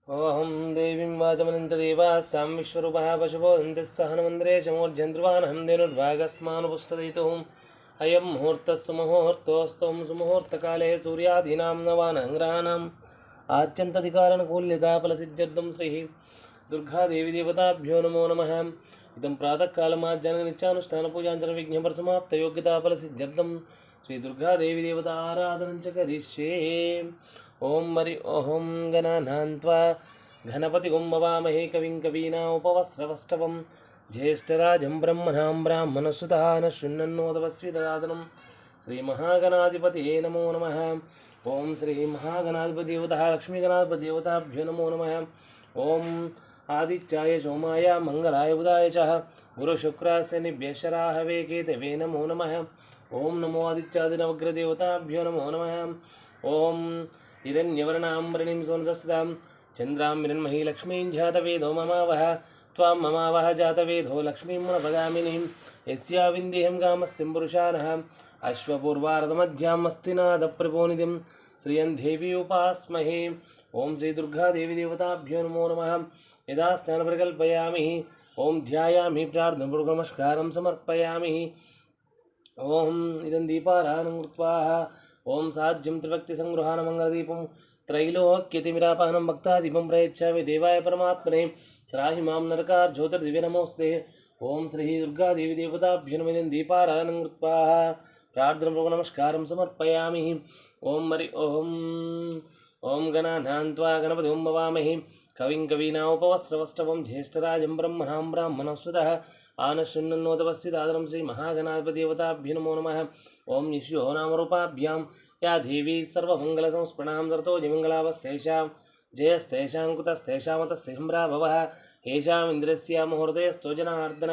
ओहं देवीं वाचमनन्तदेवास्तां विश्वरूपः पशुबोधन्तिः सहनमन्द्रे शमोर्जन्ध्रुवानहं धेनुर्भागस्मानुपुष्टदयितुम् अयं मुहूर्तः सुमुहूर्तोऽस्तुं सुमुहूर्तकाले सूर्यादीनां नवानग्रहाणाम् आच्यन्तधिकारणकूल्यता फलसिद्ध्यर्थं श्रीः दुर्गादेवी देवताभ्यो नमो नमः। इदं प्रातःकालमाज्ञाननित्यानुष्ठानपूजाञ्चन विघ्नप्रसमाप्तयोग्यताफलसिद्ध्यर्थं श्रीदुर्गादेवी देवता आराधनं च करिष्ये। ओं ओं गणानान्त्वा गणपतिगुं भवामहे कविं कवीनामुपवस्त्रवस्तवं ज्येष्ठराजं ब्रह्मणां ब्राह्मणसुतः न शृण्वन्नोदवस्विददातनं श्रीमहागणाधिपतये नमो नमः। ओं श्रीमहागणाधिपतिदेवतः लक्ष्मीगणाधिपतिदेवताभ्यो नमो नमः। ओं आदित्याय सोमाय मंगलाय बुधाय च गुरुशुक्रास्य निभ्यशराहवे केतवे नमो नमः। ओं नमो आदित्यादिनवग्रदेवताभ्यो नमो नमः। ओं हिरण्यवर्णाम्बरणीं सोनदस्तां चन्द्रां हिरण्मयी लक्ष्मीं जातवेदो ममावह त्वां ममावह जातवेदो लक्ष्मीं मुनपगामिनीं यस्या विन्देहं कामस्यं पुरुषानः अश्वपूर्वार्धमध्यां मस्तिनादप्रपोनिधिं श्रियं देवी उपास्महे। ओं श्रीदुर्गादेवी देवताभ्यो नमो नमः। यदा स्नानपरिकल्पयामि ओं ध्यायामि प्रार्थनापूर्वकनमस्कारं समर्पयामि। ओं इदं दीपाराधनं कृत्वा ओं साज्यं त्रिभक्तिसंगृहानमङ्गलदीपं त्रैलोक्यतिमिरापहनं भक्तादीपं प्रयच्छामि देवाय परमात्मने त्राहि मां नरकार्ज्योतिर्दिव्य नमोऽस्ते। ओं श्रीदुर्गादेवी देवताभ्यो नमः। इदं दीपाराधनं कृत्वा प्रार्थनापूर्वकनमस्कारं समर्पयामि। ओं ओं गणानान्त्वा गणपतिं भवामहे कविं कवीनामुपवस्त्रवस्तवं ज्येष्ठराजं ब्रह्मणां ब्राह्मणस्वतः आनशृण्वन्नोदवस्विदादरं श्रीमहागणाधिपतिदेवताभ्यो नमो नमः। ओं निश्यो नामरूपाभ्यां या देवी सर्वमङ्गलसंस्पृणां दर्तोजिमङ्गलावस्तेषां जयस्तेषां कुतस्तेषामतस्तेषम्भ्राभवः येषामिन्द्रस्य मुहूर्तयस्तो जनार्दन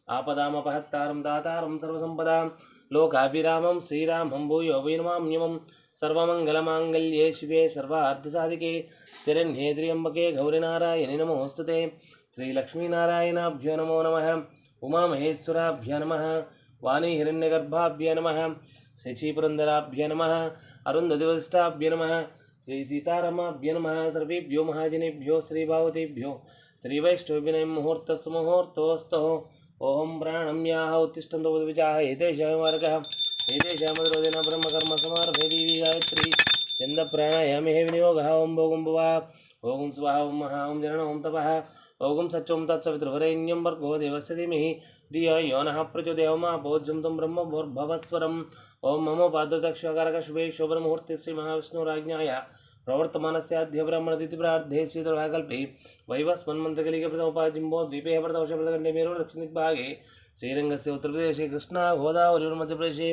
आपदामपहत्तारं दातारं सर्वसम्पदां लोकाभिरामं श्रीरामं भूयो वै नमाम्यहं। सर्वमङ्गलमाङ्गल्ये शिवे सर्वार्थसाधिके शरण्ये त्र्यम्बके गौरीनारायणे नमोऽस्तुते। श्रीलक्ष्मीनारायणाभ्यो नमो नमः। उमामहेश्वराभ्य नमः। वाणी हिरण्यगर्भाभ्य नमः। शचीपुरन्दराभ्य नमः। अरुन्धतिवसिष्ठाभ्य नमः। श्रीसीतारामाभ्य नमः। सर्वेभ्यो महाजनेभ्यो श्रीभागवतेभ्यो श्रीवैष्णवेभ्यो मुहूर्तस्सुमुहूर्तोऽस्तु। ओं प्राणं याः उत्तिष्ठन्तो विचाः एतेषां मार्गः एतेषां मधुरोदेन ब्रह्मकर्म समारभे देवी गायत्री छन्दप्राणायामे विनियोगः। ओं भोगं भुवः ओं स्वाहा ओं महा ओं जरण ओं तपः ओं सच्चों तत्सवितुर्वरेण्यं भर्गो देवस्य धीमहि धियो यो नः प्रचोदयात् मा पूज्यं तं ब्रह्मभुर्भवस्वरम्। ओं मम पाददक्षकारकशुभे शोभनमुहूर्ते श्रीमहाविष्णुराज्ञाय प्रवर्तमानस्याद्य ब्राह्मणतिथिप्रार्धे श्रीदुर्गाकल्पे वैवस्वन्मन्त्रकलिकप्रथमोपाजिम्बो द्वीपे प्रथमवर्षप्रथमखण्डे मेरुदक्षिणदिग्भागे श्रीरङ्गस्य उत्तरप्रदेशे कृष्णा गोदावरीमध्यप्रदेशे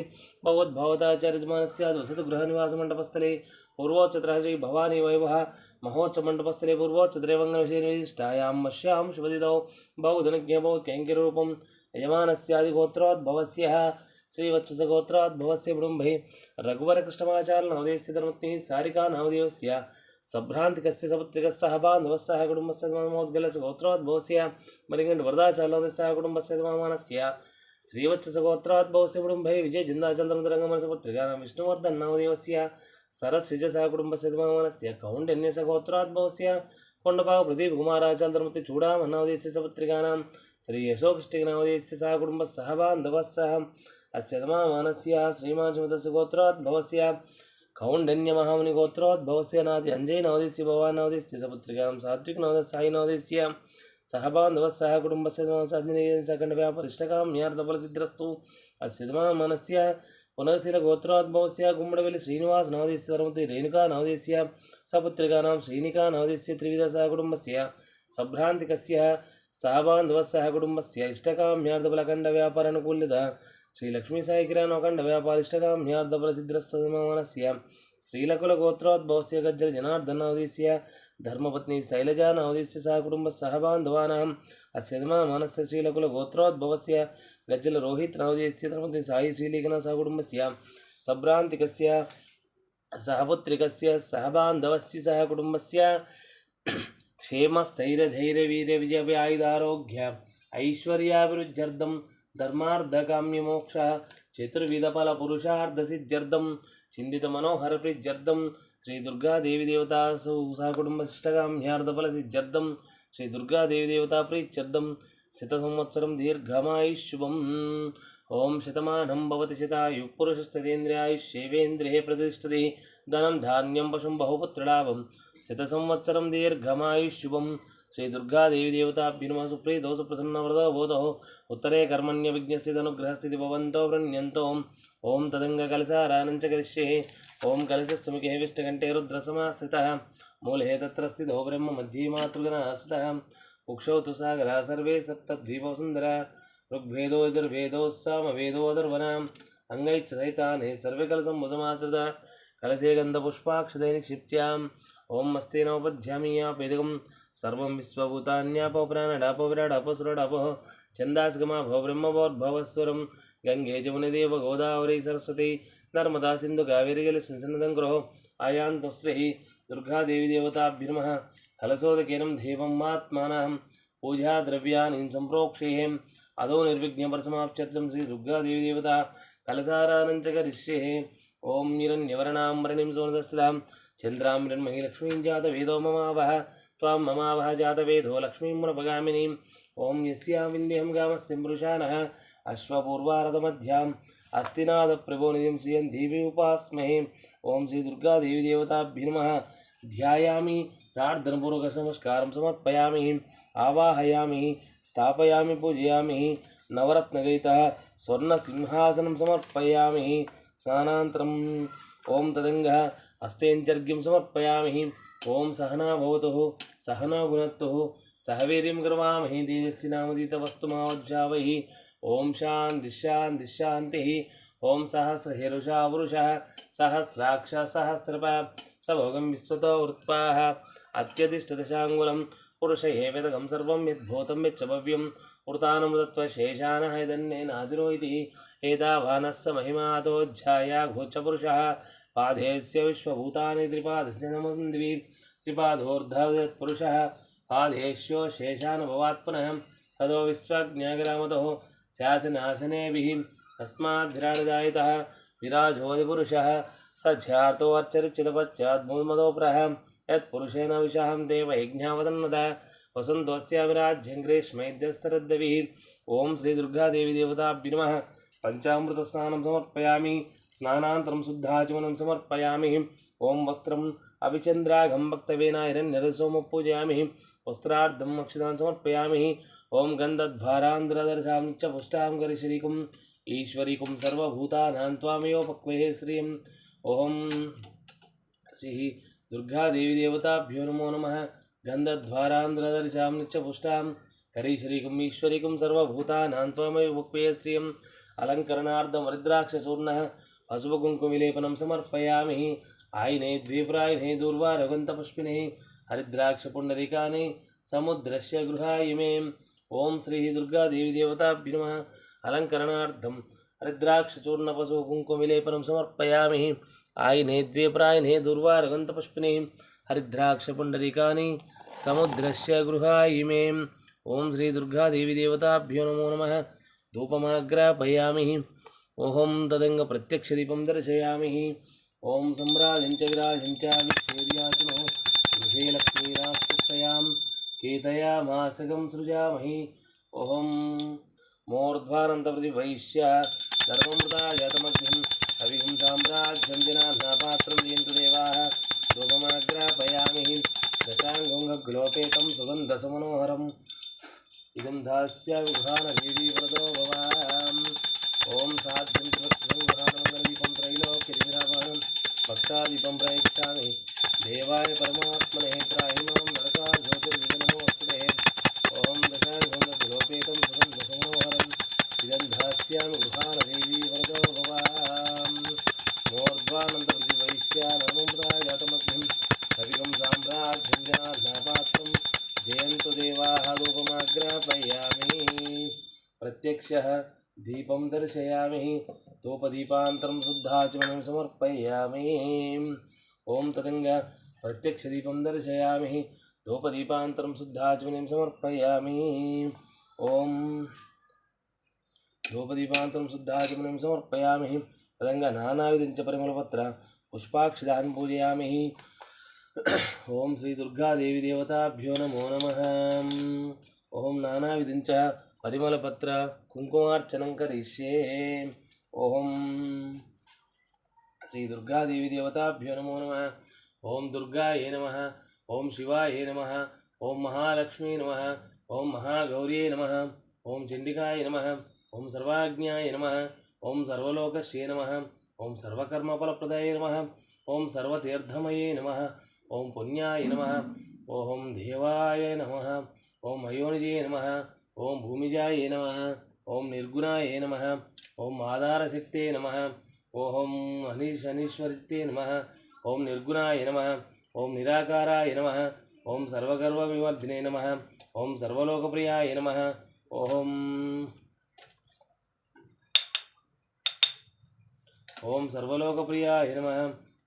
भगवद्भावताचार्यजमानस्याद् वसतगृहनिवासमण्डपस्थले पूर्वोच्चतरः श्रीभवानी वैभवः महोत्सवमण्डपस्थले पूर्वोच्चतरे वङ्गविषयनिष्ठायां मश्यां शुभदितौ बहुधनज्ञबहुकैङ्कर्यरूपं यजमानस्यादिगोत्रोद्भवस्यः श्रीवत्सगोत्रोद्भवस्य कुटुम्बे रघुवरकृष्णमाचार्यनवोदयस्य धर्मपत्नी सारिका नामदेवस्य सभ्रान्तिकस्य सपुत्रिकस्य सह बान्धवस्य सह कुटुम्बस्य नमोद्गलस्य गोत्रोद्भवस्य मरिगण्डवरदाचार्यनवोदयस्य सह कुटुम्बस्य मामानस्य श्रीवत्सगोत्रोद्भवस्य कुटुम्बे विजयजिन्दाचलधर्मतरङ्गमस्य पुत्रिकानां विष्णुवर्धन नामदेवस्य सरस्विजसह कुटुम्बस्य मामानस्य कौण्डिन्यस्य गोत्रोद्भवस्य कोण्डपाव प्रदीपकुमाराचार्यधर्मपत्नी चूडामन्नामदेवस्य सपुत्रिकानां श्रीयशोकृष्टिकनामदेवस्य सह कुटुम्बस्य सह बान्धवस्य अस्य मामानस्य श्रीमाचमतस्य गोत्रोद्भवस्य कौण्डिन्यमहामुनिगोत्रोद्भवस्य नादि अञ्जयनवोदयस्य भवानवोदयस्य सपुत्रिकां सात्विकनवोदयस्य सायिनवोदयस्य सह बान्धवस्य कुटुम्बस्य सकण्डव्यापरिष्टकाम्यार्थफलसिद्धिरस्तु। अस्य मामानस्य पुनर्शिलगोत्रोद्भवस्य गुम्मडवेलि श्रीनिवासनवोदयस्य धर्मपत्नी रेणुकानवोदयस्य सपुत्रिकानां श्रीनिकानवोदयस्य त्रिविधसह कुटुम्बस्य सभ्रान्तिकस्य सह बान्धवस्य कुटुम्बस्य इष्टकाम्यार्थफलखण्डव्यापारानुकूल्यता श्रीलक्ष्मीसायिकिरानोखण्डव्यापारिष्टकाम्यार्थफलसिद्धिरस्तु। श्रीलकुलगोत्रोद्भवस्य गज्जलजनार्दननवोदयस्य धर्मपत्नी शैलजानवोदयस्य सह कुटुम्बस्य सह बान्धवानाम् अस्य मामानस्य श्रीलकुलगोत्रोद्भवस्य गज्जलरोहितनवोदयस्य धर्मपत्नी सायि श्रीलेखना सह कुटुम्बस्य सभ्रान्तिकस्य सहपुत्रिकस्य सह बान्धवस्य सह कुटुम्बस्य क्षेमस्थैर्यधैर्यवीर्यविजयायुधारोग्य ऐश्वर्याभिवृद्ध्यर्थं धर्मार्धकाम्यमोक्ष चतुर्विधफलपुरुषार्थसिद्ध्यर्थं चिन्तितमनोहरप्रीत्यर्थं శ్రీ దుర్గాదేవి దేవతా సహకుటుంబశిష్టకామ్యార్థఫలసిద్ధ్యర్థం శ్రీ దుర్గాదేవి దేవతా ప్రీత్యర్థం శత సంవత్సరం దీర్ఘమాయుష్శుభం. ఓం శతమానం భవతి శతాయు పురుషస్తేంద్రియాయుష్యేవేంద్రియే ప్రతిష్టతి ధనం ధాన్యం పశుం బహుపుత్రలాభం శత సంవత్సరం దీర్ఘమాయుష్శుభం. శ్రీ దుర్గాదేవి దేవతాభ్యుర్మ సుప్రీతో సుప్రసన్నవ్రతో భూతో ఉత్తరే కర్మణ్య విజ్ఞస్థితనుగ్రహస్థితి భవంతో వృణ్యంతో. ఓం తదంగ కలసారానంచ కరిష్యే. ఓం కలశస్సుముఖే విష్టకంఠే రుద్రసమాశ్రితః మూలే తత్ర స్థితో బ్రహ్మ మధ్యే మాతృగణः స్ఫుటः కుక్షౌ తు సాగరः సర్వే సప్తద్వీపో సుందరः ఋగ్వేదో యజుర్వేదో సామవేదో అథర్వణः అంగైశ్చ సహితానే సర్వే కలసంసమాశ్రితः కలశే గంధపుష్పాక్షతే నిక్షిప్త్యాం. ఓం మస్తేనోపధ్యామి యాపేదకం సర్వం విశ్వభూతాన్యాపప్రాణడాపవిరాడాపసురడాపో ఛందాస్గమాభవ బ్రహ్మవోద్భవస్వరం గంగే జమునిదేవ గోదావరి సరస్వతి నర్మదా సింధు కావేరి జలస్మిన్ గృహో ఆయాంతో శ్రీ దుర్గాదేవి దేవతాభ్యుర్మః కలశోదకేనం దేవం ఆత్మానం పూజా ద్రవ్యాన్ని సంప్రోక్షేయం అదో నిర్విఘ్నపరసమాప్త్యర్థం శ్రీ దుర్గాదేవి దేవత కలసారానంచ కరిష్యే. ఓం హిరణ్యవర్ణాం వరణిం సోనదస్సిదాం చంద్రాం హిరణ్మహీ లక్ష్మీం జాతవేదో మమావహ త్వాం మమావహ జాతవేదో లక్ష్మీం మునపగామినీం. ఓం యస్యాం విందేహం గామస్య మృషానః అశ్వపూర్వారథమధ్యాం అస్తినాథ ప్రభోనిధిం శ్రియం దేవి ఉపాస్మహే. ఓం శ్రీ దుర్గాదేవి దేవతాభ్యుర్మః ధ్యాయామి ప్రార్థనపూర్వక నమస్కారం సమర్పయామి ఆవాహయామి స్థాపయామి పూజయామి నవరత్నగైతః స్వర్ణసింహాసనం సమర్పయామి స్నానాంతరం. ఓం తదంగ హస్తేంచర్ఘ్యం సమర్పయామి. ఓం సహనా భవతు సహనా భునత్తు సహ వీర్యం కర్వామహి తేజస్వినామదితవస్తుమావజ్జావహి. ఓం శాంతి శాంతి శాంతి. ఓం సహస్రశీర్షా పురుషः సహస్రాక్ష సహస్రప సభోగం విశ్వతో వృత్వాః అత్యతిష్టదశాంగులం పురుష ఏవేదకం సర్వం యద్భూతం యచ్చ భవ్యం వృతానుమృతత్వ శేషానః యదన్నేనాదినో ఇతి ఏతావానస్స మహిమాతోऽధ్యాయా ఘోచ్చ పురుషः పాదేస్య విశ్వభూతాని త్రిపాదస్య నమంద్వి త్రిపాదోర్ధయత్పురుషः పాదేశ్యో శేషానుభవాత్ పునః తదో విశ్వజ్ఞాగ్రామతో శాసనాసనేభిः తస్మాద్ఘ్రాణదాయితः విరాజోదిపురుషः స ధ్యాతో అర్చరిచితపశ్చాద్మూమదోప్రः యత్పురుషేణ విషాహం దేవ యజ్ఞావదన్నద వసంతోస్య విరాజ్యం గ్రీష్మైద్యశరద్రవిः. ఓం శ్రీ దుర్గాదేవి దేవతాభ్యుర్మః పంచామృత స్నానం సమర్పయామి స్నానాంతరం శుద్ధాచమనం సమర్పయామి. ఓం వస్త్రం అభిచంద్రాఘం భక్తవేనాయిరన్యరసోమ పూజయామి వస్త్రార్థం అక్షతాన్ సమర్పయామి. ఓం గంధద్వారాంధ్రదర్శాం చ పుష్టాం గరిశరీకం ఈశ్వరీకం సర్వభూతానాం త్వామయోపక్వే శ్రీం. ఓం శ్రీ దుర్గాదేవి దేవతాభ్యో నమో నమః. గంధద్వారాంధ్రదర్శాం నిత్యపుష్టాం కరీశరీకం ఈశ్వరీకం సర్వభూతానాం త్వామయోపక్వే శ్రీం. అలంకరణార్థం వరిద్రాక్షచూర్ణः పసుపుకుంకుమవిలేపనం సమర్పయామి. ఆయనే ద్వీప్రాయనే దూర్వారగంతపుష్పినే హరిద్రాక్షపుండరీకాని సముద్రస్య గృహాయిమే. ఓం శ్రీ దుర్గాదేవి దేవతాభ్యుర్మః అలంకరణార్థం హరిద్రాక్షచూర్ణపసుకుంకుమవిలేపనం సమర్పయామి. ఆయనే ద్వీప్రాయనే దూర్వారగంతపుష్పినే హరిద్రాక్షపుండరీకాని సముద్రస్య గృహాయిమే. ఓం శ్రీ దుర్గాదేవి దేవతాభ్యో నమో నమః. ధూపమాగ్రాపయామి. ఓం తదంగ ప్రత్యక్షదీపం దర్శయామి. ఓం సమ్రాజంచ విరాజంచ విచ్ఛేద్యాచనో గృహే లక్ష్మీరాస్యాం కేతయామాసగం సృజామహి. ఓం మూర్ధ్వానంతప్రతివైశ్య ధర్మమృతాజాతమధ్యం అవిహం సామ్రాజ్యం జనాపాత్రం జయంతు దేవాః. ధూపమాగ్రాపయామి. దశాంగోపేతం సుగంధసమనోహరం ఇదం దాస్యామి గృహాణదేవీ వరదో భవాం. ఓం సాధ్యం త్రివత్సంగరానమంగళదీపం త్రైలోక్యదివిరామానం భక్తాదీపం ప్రయచ్ఛామి దేవాయ పరమాత్మనే త్రాహి మాం నరకాజ్యోతిర్విఘ్నమోస్తుతే. ఓం దశాంగోపేతం సుగంధసమనోహరం ఇదం దాస్యామి గృహాణదేవీ వరదో భవాం. మూర్ధ్వానంతప్రతివైశ్య నర్మమృతాజాతమధ్యం కవిగం సామ్రాజ్యం జనాపాత్రం జయంతు దేవాః. ధూపమాగ్రాపయామి. ప్రత్యక్షః దీపం దర్శయామి. ధూపదీపాంతరం శుద్ధాచమనం సమర్పయామి. ఓం తదంగ ప్రత్యక్షదీపం దర్శయామి. ధూపదీపాంతరం శుద్ధాచమనం సమర్పయామి. ఓం ధూపదీపాంతరం శుద్ధాచమనం సమర్పయామి. తదంగ నానావిధంచ పరిమళపత్ర पुष्पाक्षदान् पूजयामि। ओम श्री दुर्गा देवी देवताभ्यो नमो नमः। ओम नानाविधं च परिमलपत्र कुंकुमार्चनं करिष्ये। ओम श्री दुर्गा देवी देवताभ्यो नमो नमः। ओम दुर्गायै नमः। ओम शिवाय नमः। ओम महालक्ष्मी नमः। ओम महागौरी नमः। ओम चंडिकाय नमः। ओम सर्वाज्ञाय नमः। ओम सर्वलोकस्ये नमः। ओम सर्वकर्मफलप्रदाय नमः। ओम सर्वतीर्थमये नमः। ओम पुण्याय नमः। ओम देवाय नमः। ओम अयोनिजे नमः। ओम भूमिजाय नमः। ओम निर्गुणाय नमः। ओम आधारशक्ते नमः। ओम अनीश्वरिते नमः। ओम निर्गुणाय नमः। ओम निराकाराय नमः। ओम सर्वगर्वविवर्धिने नमः। ओम सर्वलोकप्रियाय नमः। ओम सर्वलोकप्रियाय नमः।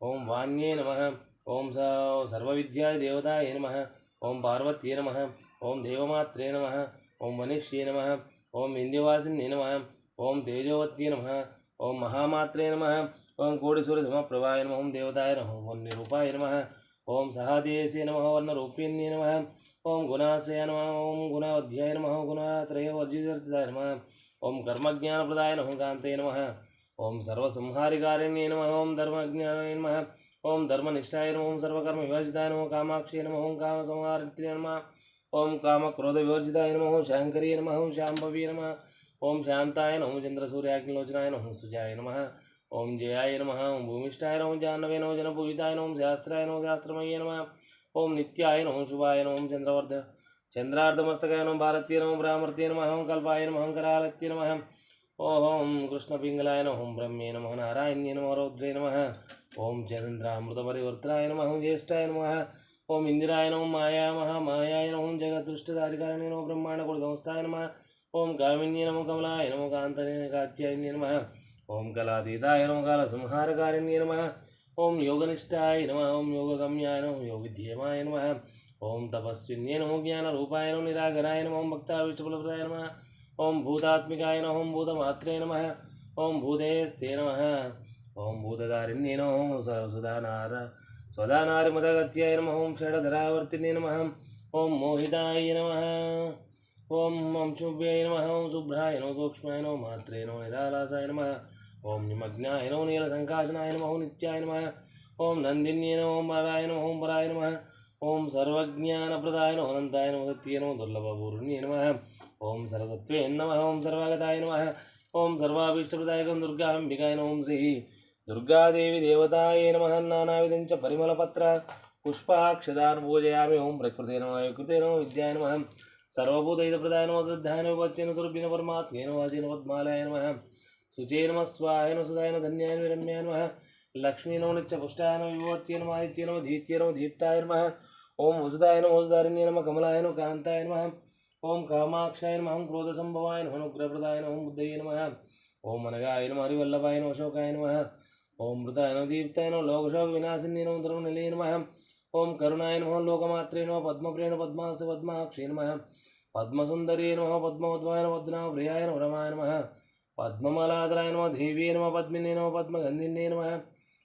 ओम वाण्ये नमः। ओम सर्वविद्याय देवताय नमः। ओम पार्वत्ये नमः। ओम देवमात्रे नमः। ओम मनुष्ये नमः। ओम विंध्यवासिन्ये नमः। ओम तेजोवत्ये नमः। ओम महामात्रे नमः। ओम कोटिसूर्यसमप्रभाय नमः। ओम देवताय नमः। ओम निरूपाय नमः। ओम सहादेशे नमः। वर्णरूपिण्ये नमः। ओम गुणाश्रयाय नमः। ओम गुणावध्याय नमः। गुणत्रयवर्जिताय नमः। ओम कर्मज्ञानप्रदाय नमः। कान्ते नमः। ओम सर्वसंहारिकारिण्ये नमः। ओम धर्मज्ञानाय नमः। ओम धर्मनिष्ठाय नमः। ओम सर्वकर्म विवर्जिताय नमः। कामाक्षी नमः। ओम कामसंहारित्र्ये नमः। ओम कामक्रोध विवर्जिताय नमः। ओम शांकरी नमः। ओम शांभवी नमः। ओम शांताय नमः। चंद्रसूर्याग्निलोचनाय नमः। सुजाय नमः। ओम जयाय नमः। ओम भूमिष्ठाय नमः। जाह्नवे नमः। जनपूजिताय नमः। शास्त्राय नमः। शास्त्रमये नमः। ओम नित्याय नमः। शुभाय नमः। चंद्रार्धमस्तकाय नमः। भारतीय नमः। ब्राह्मर्त्ये नमः। ओम कल्पाय नमः। करालत्ये नमः। ओम कृष्णपिंगलाय नमः। ओम ब्रह्मे नमः। नारायण्ये नमः। रौद्रे नमः। ओम चंद्रामृतपरिवर्तनाय नमः। ओम ज्येष्ठाय नमः। ओम इंदिराय नमः। मायाय नमः। ओम जगदृष्टधारिकारिणे नमः। ब्रह्मांडकुलसंस्थाय नमः। ओम कामिन्ये नमः। कमलाय नमः। कात्यायन्ये नमः। ओम कलातीताय नमः। कालसंहारकारिण्ये नमः। ओम योगनिष्ठाय नमः। ओम योगगम्याय नमः। योगविध्यमाय नमः। ओम तपस्विन्ये नमः। ज्ञानरूपाय नमः। निराकराय नमः। ओम भक्ताभीष्टफलप्रदाय नमः। ओम भूतात्मिकाय नमः। ओम भूतमात्रे नमः। ओम भूतेस्ते नमः। ओम भूतधारिण्ये नमः। ओम स्वदानारिमदगत्याय नमः। ओम षडधरावर्तिने नमः। ओम मोहिताय नमः। ओम शुभ्याय नमः। ओम शुभ्राय नमः। सूक्ष्माय नमः। मात्रे नमः। निरालासाय नमः। ओम निमग्नाय नमः। नीलसंकाशनाय नमः। ओम नित्याय नमः। ओम नंदिन्ये नमः। ओम पराय नमः। ओम पराय नमः। ओम सर्वज्ञानप्रदाय नमः। अनंताय नमः। सत्ये नमः। दुर्लभपूर्ण्ये नमः। ओम सरस्वत्वे नमः। ओम सर्वागताय नमः। ओम सर्वाभीष्टप्रदायकं दुर्गाम्बिकाय नमः। ओम श्री दुर्गादेवी देवताय नमः। नानाविधं च परिमलपत्र पुष्पाक्षदान् पूजयामि। ओम प्रकृते नमः। विकृते नमः। विद्याय नमः। सर्वभूतहितप्रदाय नमः। श्रद्धाय नमः। वच्चेन स्वरूपिण परमात्मेन वाचेन पद्मालयाय नमः। शुचे नमः। स्वाहाय नमः। सुधाय नमः। धन्याय नमः। रम्याय नमः। लक्ष्मी नमः। नित्यपुष्टाय नमः। विभवत्ये नमः। आदित्ये नमः। धीत्ये नमः। दीप्ताय नमः। ओम वसुदाय नमः। वसुधारिण्ये नमः। कमलाय नमः। कान्ताय नमः। ओम कामाक्षाय नमः। ओम क्रोधसंभवाय नमः। अनुग्रहप्रदाय नमः। बुद्धये नमः। ओम अनगाय नमः। हरिवल्लभाय नमः। अशोकाय नमः। ओम मृताय नमः। दीप्ताय नमः। लोकशोकविनाशिन्ये नमः। धर्मनिलये नमः। ओम करुणाय नमः। लोकमात्रे नमः। पद्मप्रिय नमः। पद्मास्य पद्माक्षे नमः। पद्मसुंदरी नमः। पद्मवद्वाय नमः। पद्मनाभप्रियाय नमः। रमाय नमः। पद्ममालाधराय नमः। देव्ये नमः। पद्मिने नमः। पद्मगन्धिन्ये नमः।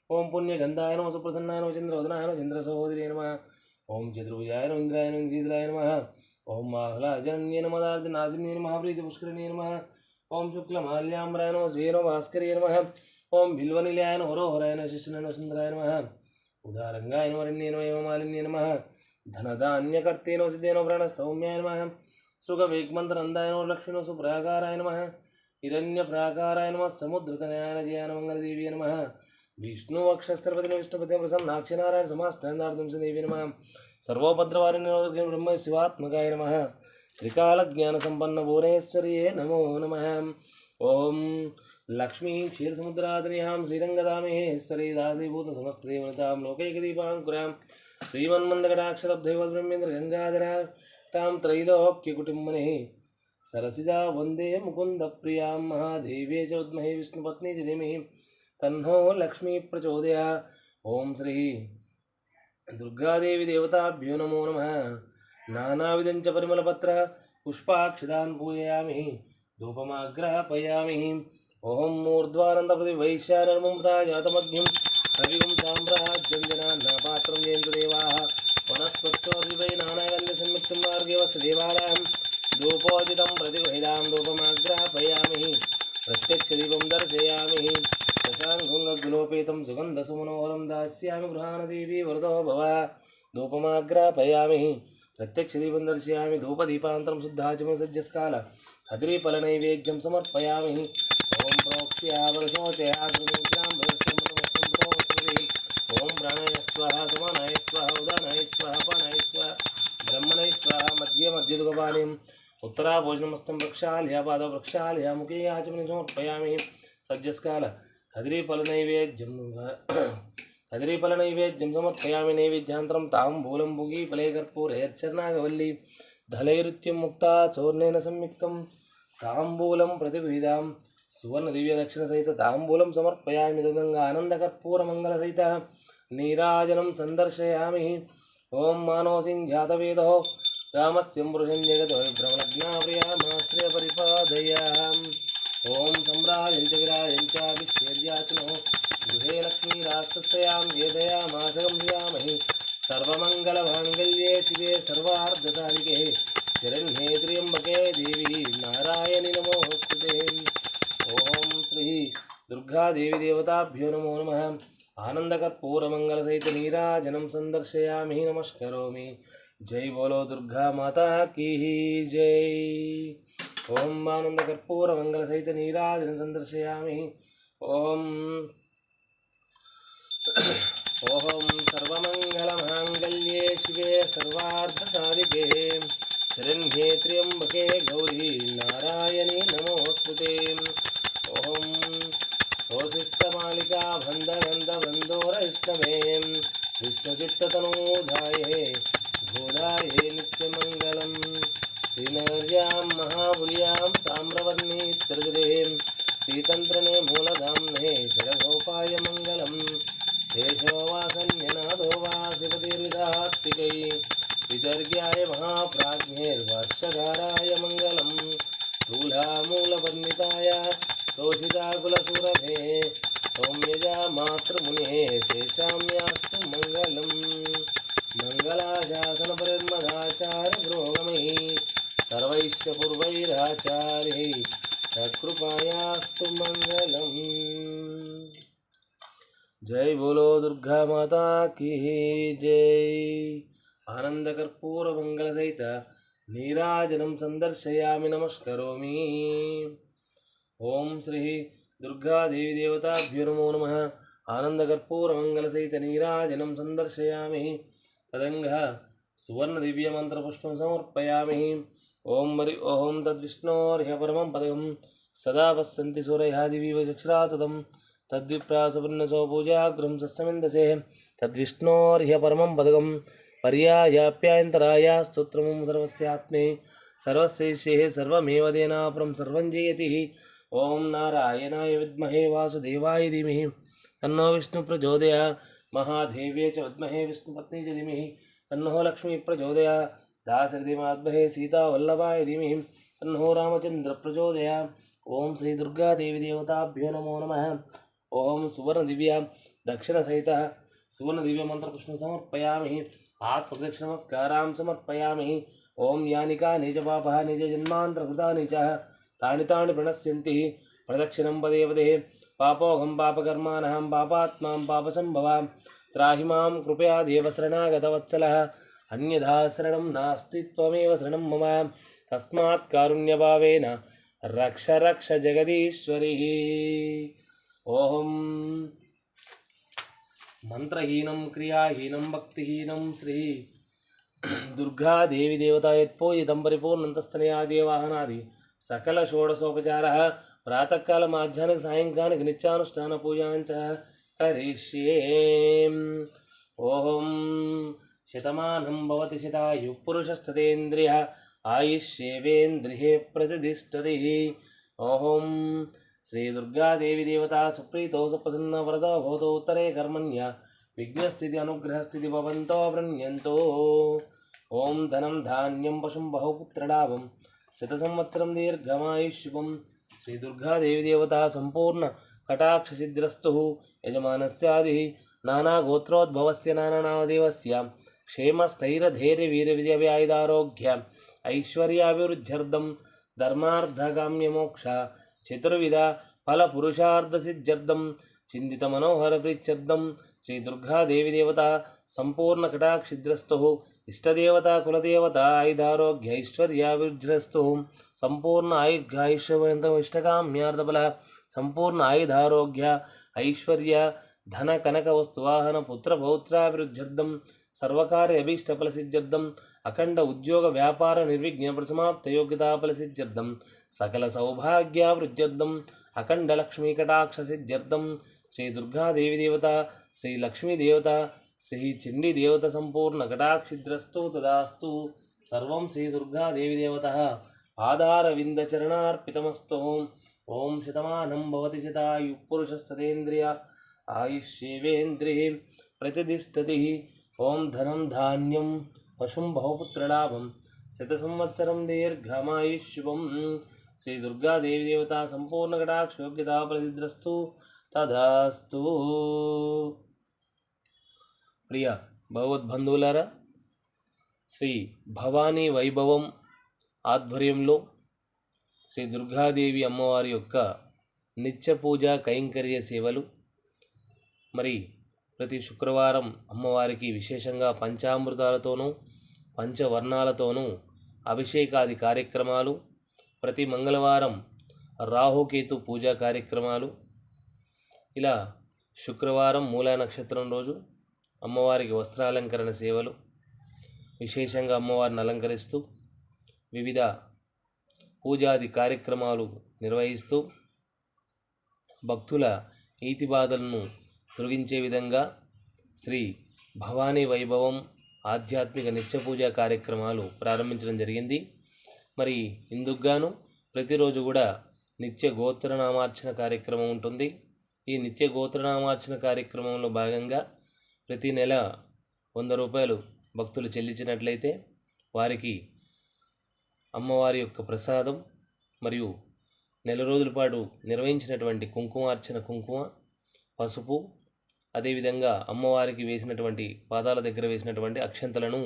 ओम पुण्यगन्धाय नमः। सुप्रसन्नाय नमः। चंद्रवदनाय नमः। चंद्रसहोदरी नमः। ओम चतुर्भुजाय नमः। इंद्राय नमः। इंद्रिद्राय नमः। ओम माहलाजन्ये नमः। दार्दनासिन्ये नमः। प्रीतिपुष्करिणे नमः। ओम शुक्लमाल्याम्बराय नमः। श्रीनो भास्कर्ये नमः। ओम बिल्वनिलयाय नमः। हरोहराय नमः। शिष्यनाय नमः। सुन्दराय नमः। उदारंगाय नमः। रण्ये नमः। हेममालिन्ये नमः। धनधान्यकर्ते नमः। सिद्धे नमः। प्रणस्तौम्याय नमः। सुखवेगमन्त्रनन्दाय नमः। लक्ष्मी नमः। सुप्राकाराय नमः। हिरण्यप्राकाराय नमः। समुद्रतनयाय नमः। मंगलदेव्यै नमः। विष्णुवक्षस्त्रपतिने विष्णुपते प्रसन्नाक्षि नारायण समास्तार्दं देवी नमः। सर्वोपद्रवारिण्य ब्रह्म शिवात्मकाय नमः। त्रिकालज्ञानसम्पन्न भुवनेश्वर्ये नमो नमः। ओम लक्ष्मी क्षीरसमुद्रादिन्यां श्रीरङ्गदामेश्वरी दासीभूत समस्तदेवतां लोकैकदीपाङ्कुरां श्रीमन्मन्दकटाक्षरब्धैवद्ब्रह्मेन्द्र गङ्गाधरा तां त्रैलोक्यकुटुम्बने सरसिजा वन्दे मुकुन्दप्रियां महादेव्ये च विद्महे विष्णुपत्नी च धीमहि तन्नो लक्ष्मी प्रचोदयात्। ओम श्री दुर्गादेवी देवताभ्यो नमो नमः। नानाविधं च परिमलपत्र पुष्पाक्षदान् पूजयामि। धूपमाग्रापयामि। ओम मूर्ध्वानन्दप्रतिवैश्यानर्मुक्ता जातमग्निं कविगुं साम्राज्यं जनान्ना पात्रं जयन्तु देवाः वनस्पत्योर्विवै नानागन्धसंयुक्तं मार्गे वसदेवालयं धूपोदितं प्रतिगृहीतां धूपमाग्रापयामि प्रत्यक्षदीपं दर्शयामि शशाङ्कुङ्गगुलोपेतं सुगन्धसुमनोहरं दास्यामि गृहाणदेवी वरदो भव धूपमाग्रापयामि प्रत्यक्षदीपं दर्शयामि धूपदीपान्तरं शुद्धाचमसज्जस्काल हद्रीफलनैवेद्यं समर्पयामि ओम प्रोक्ष्या वर्षोचया सुनिद्रां ओम प्राणाय स्वाहा समानाय स्वाहा उदानाय स्वाहा पानाय स्वाहा ब्रह्मणे स्वाहा मध्ये मध्यदुगपालिम् उत्तराभोजनमस्तं प्रक्षाल्य पादौ प्रक्षाल्य मुखे आचमनं समर्पयामि सज्जस्काल कदलीफलनैवेद्यं समर्पयामि नैवेद्यान्तरं ताम्बूलं भुगीफले कर्पूरैर्चर्नागवल्ली धलैरुत्यं मुक्ता चूर्णेन संयुक्तं ताम्बूलं प्रतिगृहीतां सुवर्णदिव्यदक्षिणसहित ताम्बूलं समर्पयामि तदङ्ग आनन्दकर्पूरमङ्गलसहितः नीराजनं सन्दर्शयामि ओं मानोऽसिञ्जातवेदो रामस्यं पुरुषं जगतो विभ्रमलग्नाप्रियामाश्रयपरिपादयाम् ओं सम्राजं च विराजं च विच्छेद्याचनो गृहे लक्ष्मीरास्तस्यां वेदयामासगं ध्यामहि सर्वमङ्गलमाङ्गल्ये शिवे सर्वार्धसाधिके शरण्ये त्र्यम्बके देवी नारायणि नमोस्तुते ओम श्री दुर्गा देवी देवताभ्यो नमो नमः आनंदकर्पूरमंगलसहित नीराजनं संदर्शयामि नमस्करोमि जय बोलो दुर्गा माता की जय ओम आनंदकर्पूरमंगलसहित नीराजनं संदर्शयामि ओम ओम सर्वमंगलमांगल्ये शिवे सर्वार्थसाधिके शरण्ये त्र्यम्बके गौरी नारायणी नमोस्तुते ओम सोऽशिष्टमालिका बन्धगन्धबन्धोरष्टमे विष्णुचित्ततनूधाये घोधाये नित्यमङ्गलम् श्रीनगर्यां महापुर्यां ताम्रवर्णीत्यर्गदे श्रीतन्त्रणे मूलधाम्ने जलगोपाय मङ्गलम् केशववासन्यनादो वा शिवतिर्विधात्तिकै विदर्ग्याय महाप्राज्ञैर्वर्षधाराय मङ्गलम् स्थूलामूलवर्णिताय रोहिताकुलसुरभे सौम्यजा मातृमुने शेषाम्यास्तु मङ्गलम् मङ्गलाशासनपरिर्मदाचार्यपुरोगमैः सर्वैश्च पूर्वैराचार्यैः सकृपायास्तु मङ्गलम् जय बोलो दुर्गा माता की जय आनंदकर्पूरमंगलसहित नीराजनं संदर्शयामि नमस्करोमि ओम श्री दुर्गा देवी देवताभ्यो नमो नमः आनंदकर्पूरमंगलसहित नीराजनं संदर्शयामि तदङ्ग सुवर्णदिव्यमन्त्रपुष्पं समर्पयामि ओम हरि ओम तद्विष्णोर्ह्य परमं पदं सदा पश्यन्ति सूरयः दिवीव चक्षुराततं तद्विप्रासुवर्णसो पूजागृहं सस्यमिन्दसे तद्विष्णोर्ह्य परमं पदं पर्यायाप्यायन्तराय स्तोत्रमुं सर्वस्यात्मे सर्वस्यैष्येः सर्वमेव तेनापरं सर्वं जयति ओं नारायणाय विद्महे वासुदेवाय धीमहि तन्नो विष्णु प्रचोदयात् महादेव्यै च विद्महे विष्णुपत्नी च धीमहि तन्नो लक्ष्मी प्रचोदयात् दासरथिमाद्महे सीतावल्लभाय धीमहि तन्नो रामचन्द्र प्रचोदयात् ओं श्री दुर्गा देवी देवताभ्यो नमो नमः ओं सुवर्णदिव्या दक्षिणसहितः सुवर्णदिव्यमन्त्रपुष्पं समर्पयामि आत्मप्रदक्षिणनमस्कारां समर्पयामि ओं यानि कानि च पापः निज जन्मान्तरकृतानि च तानि तानि प्रणश्यन्ति प्रदक्षिणं पदे पदे पापोऽहं पापकर्माणः पापात्मां पापसम्भवां त्राहि मां कृपया देवशरणागतवत्सलः अन्यथा शरणं नास्ति त्वमेव शरणं मम तस्मात् कारुण्यभावेन रक्ष रक्ष जगदीश्वरी ओम मंत्रहीनं क्रियाहीनं भक्तिहीनं श्री दुर्गा देवी देवता यत्पूजितं परिपूर्णं तस्तनया देवाहनादि सकल षोडशोपचारः प्रातःकाल माध्याह्निक सायंकालिक नित्यानुष्ठान पूजाञ्च करिष्ये ओम शतमानं भवति शतायुः पुरुषस्ततेन्द्रियः आयुष्येवेन्द्रिये प्रतिष्ठति ओम श्री दुर्गा देवी देवता सुप्रीतो सुप्रसन्न वरदो भवतो उत्तरे कर्मण्य विघ्नस्थिति अनुग्रहस्थिति भवन्तो वृण्यन्तो ओम धनं धान्यं पशुं बहुपुत्रलाभं शतसंवत्सरं दीर्घमायुष्यं श्री दुर्गा देवी देवता संपूर्ण कटाक्ष सिद्धिरस्तु यजमानस्यादिः నానాగోత్రోద్భవస్య నానానామదేవస్య క్షేమస్థైర్యధైర్యవీర్యవిజయవ్యాయుధారోగ్య ఐశ్వర్యాభివృద్ధ్యర్థం ధర్మార్థకామ్యమోక్ష చతుర్విధ ఫలపురుషార్థసిద్ధ్యర్థం చిందితమనోహరప్రీత్యర్థం శ్రీ దుర్గాదేవి దేవత సంపూర్ణ కటాక్షిద్రస్తు ఇష్టదేవత కులదేవత ఆయుధారోగ్య ఐశ్వర్యాభివృద్ధిరస్తు సంపూర్ణ ఆయుర్ఘాయుష్యవంతం ఇష్టకామ్యార్థఫల సంపూర్ణ ఆయుధారోగ్య ఐశ్వర్య ధన కనక వస్తువాహన పుత్ర పౌత్రాభివృద్ధ్యర్థం సర్వకార్య అభీష్టఫలసిద్ధ్యర్థం అఖండ ఉద్యోగ వ్యాపార నిర్విఘ్న ప్రసమాప్త యోగ్యతాఫలసిద్ధ్యర్థం సకల సౌభాగ్యావృద్ధ్యర్థం అఖండ లక్ష్మీ కటాక్ష సిద్ధ్యర్థం శ్రీ దుర్గాదేవి దేవత శ్రీ లక్ష్మీ దేవత శ్రీ చండీ దేవత సంపూర్ణ కటాక్షిద్రస్తు తదాస్తు సర్వం శ్రీ దుర్గాదేవి దేవత పాదారవిందచరణార్పితమస్తు ఓం శతమానం భవతి శతాయు పురుషస్తదేంద్రియ ఆయుష్యేవేంద్రియే ప్రతిదిష్టతి ఓం ధనం ధాన్యం పశుం బహుపుత్రలాభం శత సంవత్సరం దీర్ఘమాయుష్యువం శ్రీ దుర్గాదేవి దేవత సంపూర్ణ కటాక్ష యోగ్యతా ప్రసిద్రస్తు తదాస్తు. ప్రియ భగవద్బంధువులారా, శ్రీ భవానీ వైభవం ఆధ్వర్యంలో శ్రీ దుర్గాదేవి అమ్మవారి యొక్క నిత్య పూజ కైంకర్య సేవలు మరి ప్రతి శుక్రవారం అమ్మవారికి విశేషంగా పంచామృతాలతోనూ పంచవర్ణాలతోనూ అభిషేకాది కార్యక్రమాలు, ప్రతి మంగళవారం రాహుకేతు పూజా కార్యక్రమాలు, ఇలా శుక్రవారం మూలా నక్షత్రం రోజు అమ్మవారికి వస్త్రాలంకరణ సేవలు, విశేషంగా అమ్మవారిని అలంకరిస్తూ వివిధ పూజాది కార్యక్రమాలు నిర్వహిస్తూ భక్తుల ఈతి బాధలను తొలగించే విధంగా శ్రీ భవానీ వైభవం ఆధ్యాత్మిక నిత్య పూజా కార్యక్రమాలు ప్రారంభించడం జరిగింది. మరి ఇందుకుగాను ప్రతిరోజు కూడా నిత్య గోత్రనామార్చన కార్యక్రమం ఉంటుంది. ఈ నిత్య గోత్రనామార్చన కార్యక్రమంలో భాగంగా ప్రతి నెల 100 రూపాయలు భక్తులు చెల్లించినట్లయితే వారికి అమ్మవారి యొక్క ప్రసాదం మరియు నెల రోజుల పాటు నిర్వహించినటువంటి కుంకుమార్చన కుంకుమ, పసుపు, అదేవిధంగా అమ్మవారికి వేసినటువంటి పాదాల దగ్గర వేసినటువంటి అక్షంతలను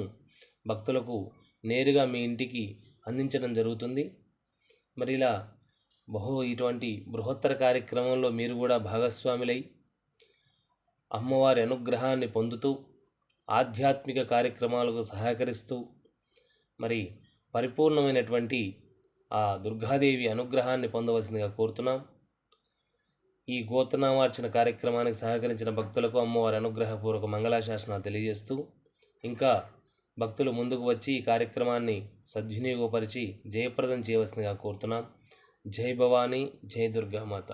భక్తులకు నేరుగా మీ ఇంటికి అందించడం జరుగుతుంది. మరి ఇలా ఇటువంటి బృహత్తర కార్యక్రమంలో మీరు కూడా భాగస్వాములై అమ్మవారి అనుగ్రహాన్ని పొందుతూ ఆధ్యాత్మిక కార్యక్రమాలకు సహకరిస్తూ మరి పరిపూర్ణమైనటువంటి ఆ దుర్గాదేవి అనుగ్రహాన్ని పొందవలసిందిగా కోరుతున్నాం. ఈ గోత్రనామార్చన కార్యక్రమానికి సహకరించిన భక్తులకు అమ్మవారి అనుగ్రహపూర్వక మంగళాశాసనాలు తెలియజేస్తూ ఇంకా భక్తులు ముందుకు వచ్చి ఈ కార్యక్రమాన్ని సద్వినియోగపరిచి జయప్రదం చేయవలసిందిగా కోరుతున్నాం. జై భవానీ, జై దుర్గామాత.